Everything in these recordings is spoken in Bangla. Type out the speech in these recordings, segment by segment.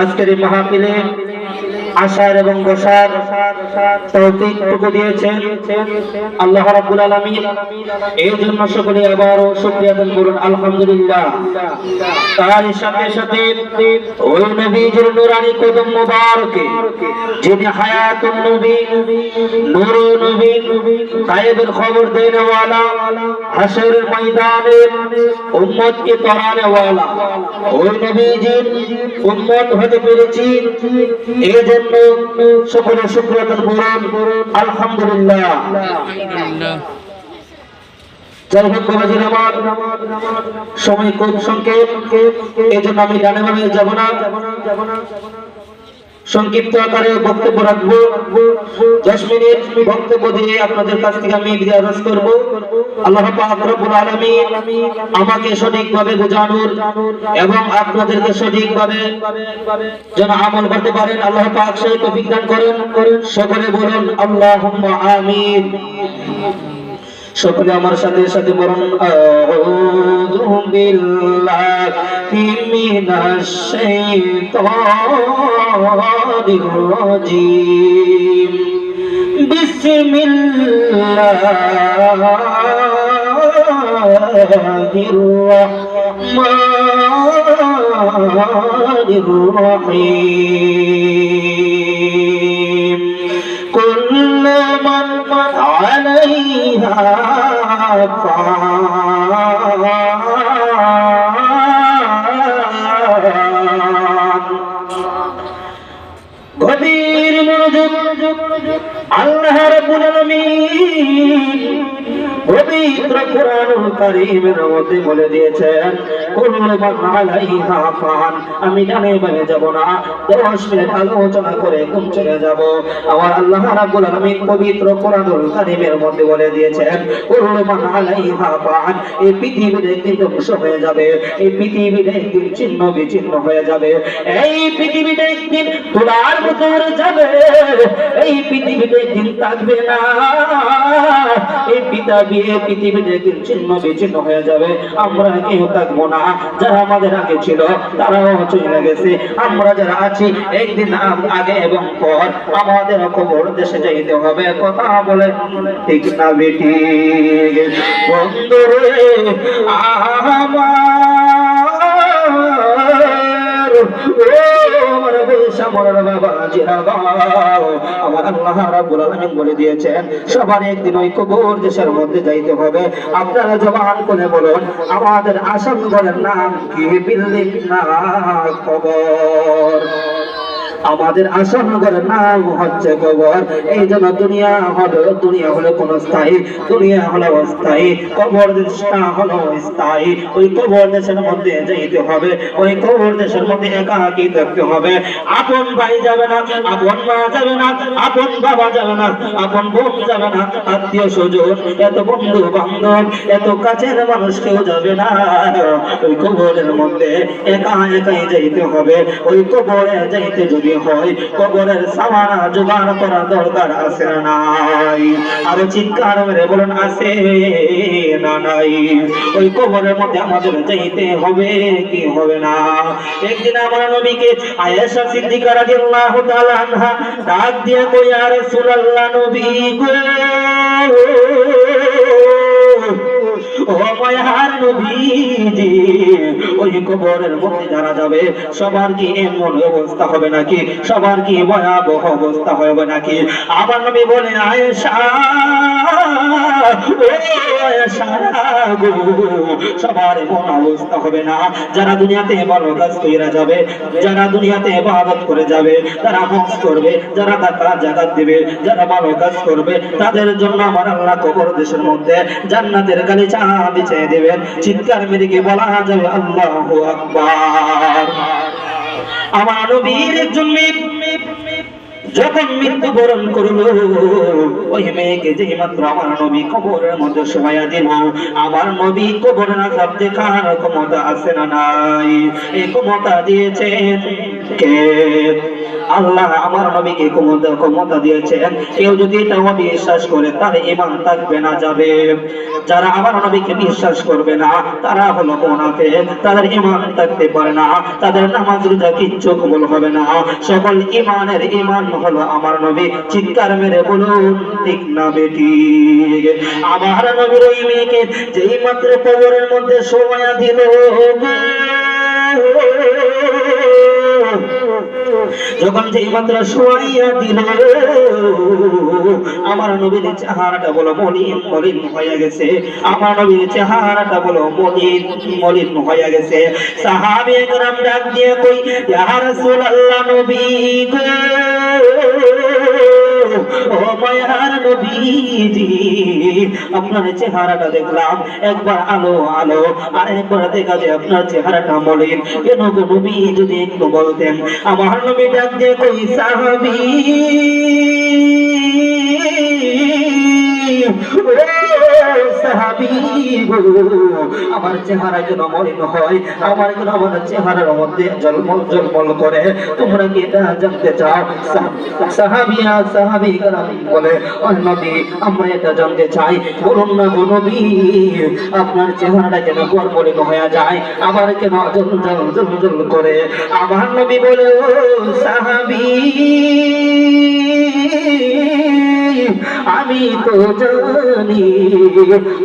আজকের এই মাহফিলে আসার এবং বসার তৌফিক টুকু দিয়েছেন আল্লাহ রাব্বুল আলামিন। এই জন্য সকলে আবারও শুকরিয়া আদায় করুন আলহামদুলিল্লাহ। তার সাথে সাথে ওই নবীজির নূরানি কদম মোবারকে যিনি হায়াতুন নবী, নূরুন নবী, গায়েবের খবর দেনে ওয়ালা, হাশরের ময়দানে উম্মতকে তরানে ওয়ালা, ওই নবীজির উম্মত হতে পেরেছি, এই জন্য সকলে শুকরিয়া আদায় করুন আলহামদুলিল্লাহ। যাই হোক বাবাজির আমার, সময় খুব সংক্ষেপ, এই জন্য আমি ডানে বামে যাব না, সংক্ষিপ্ত আকারে বক্তব্য রাখবো। 10 মিনিট বক্তব্য দিয়ে আপনাদের কাছ থেকে আমি বিদায় করব। আল্লাহ পাক রব্বুল আলামিন আমাকে সঠিকভাবে বোঝানোর এবং আপনাদেরকে সঠিকভাবে যেন আমল করতে পারেন আল্লাহ পাক সেই তৌফিক দান করেন। সকলে বলুন আল্লাহুম্মা আমিন। সকলে আমার সাথে সাথে বলুন আউযু বিল্লাহি মিনাশ শাইতানির রাজীম। বিসমিল্লাহির রাহমানির রাহিম। কুল্লু মান আলাইহা ফান। গভীর মনোযোগ, আল্লাহ রাব্বুল আলামিন পবিত্র কোরআনুল কারীমের মধ্যে বলে দিয়েছেন কুল্লু মান আলাইহা ফান। আমি ডানে বামে যাব না, 10 মিনিট আলোচনা করে ঘুম চলে যাব। আমার আল্লাহ রাব্বুল আলামিন পবিত্র কোরআনুল কারীমের মধ্যে বলে দিয়েছেন কুল্লু মান আলাইহা ফান। এই পৃথিবীর একদিন ধ্বংস হয়ে যাবে, এই পৃথিবীর একদিন ছিন্ন বিচ্ছিন্ন হয়ে যাবে, এই পৃথিবীতে একদিন তোলার মতো হয়ে যাবে, এই পৃথিবীতে একদিন থাকবে না, এই পৃথিবীতে একদিন ছিন্ন বিচ্ছিন্ন হয়ে যাবে। আমরা কেউ থাকবো না, যারা আমাদের আগে ছিল তারাও চলে গেছে, আমরা যারা আছি একদিন আগে এবং পর আমাদের কবর দেশে যাইতে হবে। কথা বলে ঠিক না বেটি? বন্ধুরে আমার আমার আল্লাহ রাব্বুল আলামিন বলে দিয়েছেন সবার একদিন ওই কবর দেশের মধ্যে যাইতে হবে। আপনারা জবান করে বলুন আমাদের আসল ঘরের নাম কি? বিল্ডিং না কবর? আমাদের আসল ঘরের নাম হচ্ছে কবর। এই জন্য দুনিয়া হলো কোন স্থায়ী, দুনিয়া হলো অস্থায়ী, কবর দেশটা হলো স্থায়ী। ওই কবর দেশের মধ্যে যাইতে হবে, ওই কবর দেশের মধ্যে একাকী থাকতে হবে। আপন ভাই যাবে না, আপন মা যাবে না, আপন বাবা যাবে না, আপন বোন যাবে না, আত্মীয় স্বজন, এত বন্ধু বান্ধব, এত কাছের মানুষ কেউ যাবে না। ওই কবরের মধ্যে একাই যাইতে হবে। ওই কবরে যাইতে যদি হয় কবরের সামানা জোগাড় করা দরকার আছে না নাই? আরো চিৎকার মেরে বলুন আছে না নাই? ওই কবরের মধ্যে আমাদের যাইতে হবে কি হবে না? একদিন আমার নবীকে আয়েশা সিদ্দিকা রাদিয়াল্লাহু তাআলা আনহা ডাক দিয়ে কই ইয়া রাসূলুল্লাহ, নবী গো, ও মায়ার নবীজি, ওই কবরের মধ্যে যারা যাবে সবার কি এমন অবস্থা হবে নাকি? সবার কি ভয়াবহ অবস্থা হবে নাকি? আমার নবী বলেন আয়েশা, সবার এমন অবস্থা হবে না। যারা দুনিয়াতে ভালো কাজ কইরা যাবে, যারা দুনিয়াতে ইবাদত করে যাবে, যারা হজ করবে, যারা যাকাত দিবে, যারা ভালো কাজ করবে, তাদের জন্য আমার আল্লাহ কবর দেশের মধ্যে জান্নাতের গালিচা বিছিয়ে দেবেন। চিৎকার মেরে কি বলা যাবে আল্লাহু আকবার? আমার নবীর একজন মেয়ে যখন মৃত্যুবরণ করলো, ওই মেয়েকে যে মাত্র আমার নবী কবরের মধ্যে শোয়া দিল, আমার নবী কবরের আযাব দেখার ক্ষমতা আছে না নাই? এই ক্ষমতা দিয়েছেন কে? আল্লাহ আমার নবীকে ক্ষমতা দিয়েছেন, কেউ যদি এটা বিশ্বাস করে তার ঈমান থাকবে না, যাবে। যারা আমার নবীকে বিশ্বাস করবে না তারা হলো মুনাফিক, তাদের ঈমান থাকতে পারে না, তাদের নামাজ রোজা কিচ্ছু কবুল হবে না। সকল ঈমানের ঈমান হলো আমার নবী। চিৎকার মেরে বলুন ঠিক না বেটি? আমার নবীর ওই মেয়েকে যেই মাত্র কবরের মধ্যে শোয়া দিল, যখন যেই মাত্র শোয়াইয়া দিল, আমার নবীর চেহারাটা বলো মলিন মলিন হয়ে গেছে। আমার নবীর চেহারাটা বলো মলিন মলিন হয়ে গেছে। সাহাবী একরাম ডাক দিয়ে কই, ইয়া রাসূলুল্লাহ, নবী গো, ও মায়ার নবীজি, আপনার চেহারাটা দেখলাম একবার আলো আলো, আর একবার দেখা যায় আপনার চেহারাটা মলিন কেন গো নবী? যদি একটু বলতেন। আমার নবী ডাক দিয়ে কই, সাহাবী সাহাবী গো, আমার চেহারা যেন মলিন হয়, আমার যেন আমার চেহারার মধ্যে জলমল জলমল করে, তোমরা কি এটা জানতে চাও? সাহাবিয়া সাহাবী کرام বলে, ও নবী, আমরা এটা জানতে চাই, বলুন না গো নবী, আপনার চেহারাটা যেন মলিন হয়ে যায়, আমার কেন জল জল জল জল করে? আমার নবী বলে, ও সাহাবী, আমি তো জানি,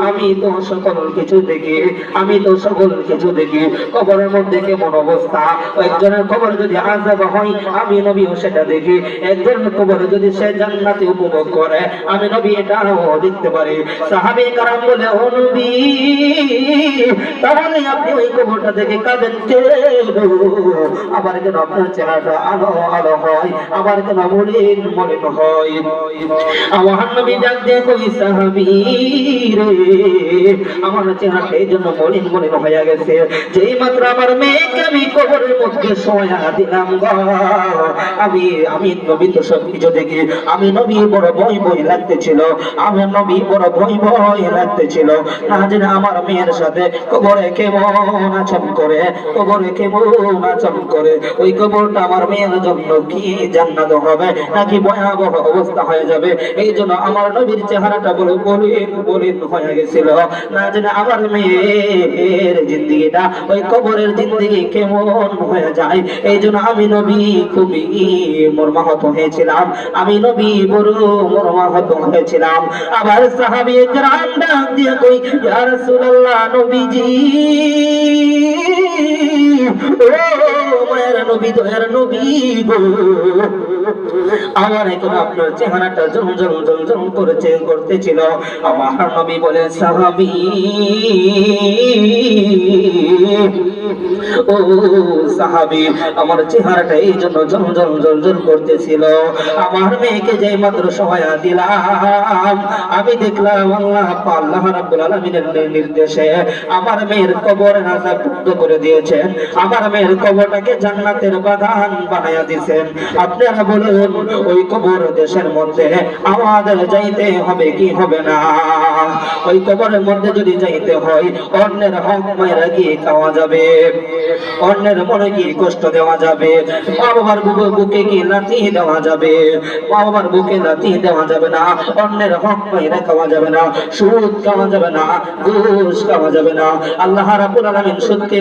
আমি তো সকল কিছু দেখি, আমি তো সকল কিছু দেখি। কবরের মধ্যে কেমন অবস্থা, একজনের কবর যদি আযাব হয় আমি নবীও সেটা দেখি, একজনের কবর যদি সে জান্নাতে উপভোগ করে আমি নবী এটাও দেখতে পারি। সাহাবী کرام বলে, ও নবী, তাহলে আপনি ওই কবরটা দেখে কাঁদেন কেন? আবার কেন আপনার চেহারাটা আলো আলো হয়, আবার কেন মলিন মলিন হয়? আমার নবী ডাক দিয়ে কই, সাহাবী রে, আমার চেহারাটা এই জন্য মলিন মলিন হয়ে গেছে, যেই মাত্র আমার মেয়েকে আমি কবরের মধ্যে শোয়া দিলাম গো, আমি নবী তো সব কিছু দেখি, আমি নবী বড় ভয় ভয় লাগতেছিল, আমার নবী বড় ভয় ভয় লাগতেছিল, না জানি আমার মেয়ের সাথে কবরে কেমন আচরণ করে, কবরে কেমন আচরণ করে, ওই কবরটা আমার মেয়ের জন্য কি জান্নাত হবে নাকি ভয়াবহ অবস্থা হয়ে যাবে। এই জন্য আমার নবীর চেহারাটা বলে মলিন মলিন হয়ে গেছিল, না জানি আমার মেয়ের জিন্দেগিটা ওই কবরের জিন্দেগি কেমন হয়ে যায়। এই জন্য আমি নবী খুবই মর্মাহত হয়েছিলাম, আমি নবী বড় মর্মাহত হয়েছিলাম। আবার সাহাবী کرام ডাক দিয়ে কই, ইয়া রাসূলুল্লাহ, নবীজি, ও মায়ের নবী, দয়ার নবী গো, আমার এখন আপনার চেহারাটা ঝলঝল ঝলঝল করতেছিল। আমার নবী বলে, সাহাবী, ও সাহাবী, আমার চেহারাটা এই জন্য ঝলঝল ঝলঝল করতেছিল, আমার মেয়েকে যে মাত্র সহায়া দিলাম আমি দেখলাম আল্লাহ রাব্বুল আলামিনের নির্দেশে আমার মেয়ের কবর আযাব মুক্ত করে দিয়েছেন, আমার মেয়ের কবরটাকে জান্নাতের বাগান বানায়া দিয়েছেন। আপনারা বলুন, ওই কবর দেশের মধ্যে আমাদের যাইতে হবে কি হবে না? ওই কবরের মধ্যে যদি যাইতে হয়, অন্যের হক মাইরা কি খাওয়া যাবে? অন্যের মনে কি কষ্ট দেওয়া যাবে? মা বাবার বুকে কি লাথি দেওয়া যাবে? মা বাবার বুকে লাথি দেওয়া যাবে না, অন্যের হক মাইরা খাওয়া যাবে না, সুদ খাওয়া যাবে না, ঘুষ খাওয়া যাবে না। আল্লাহ রাব্বুল আলামিন সুদকে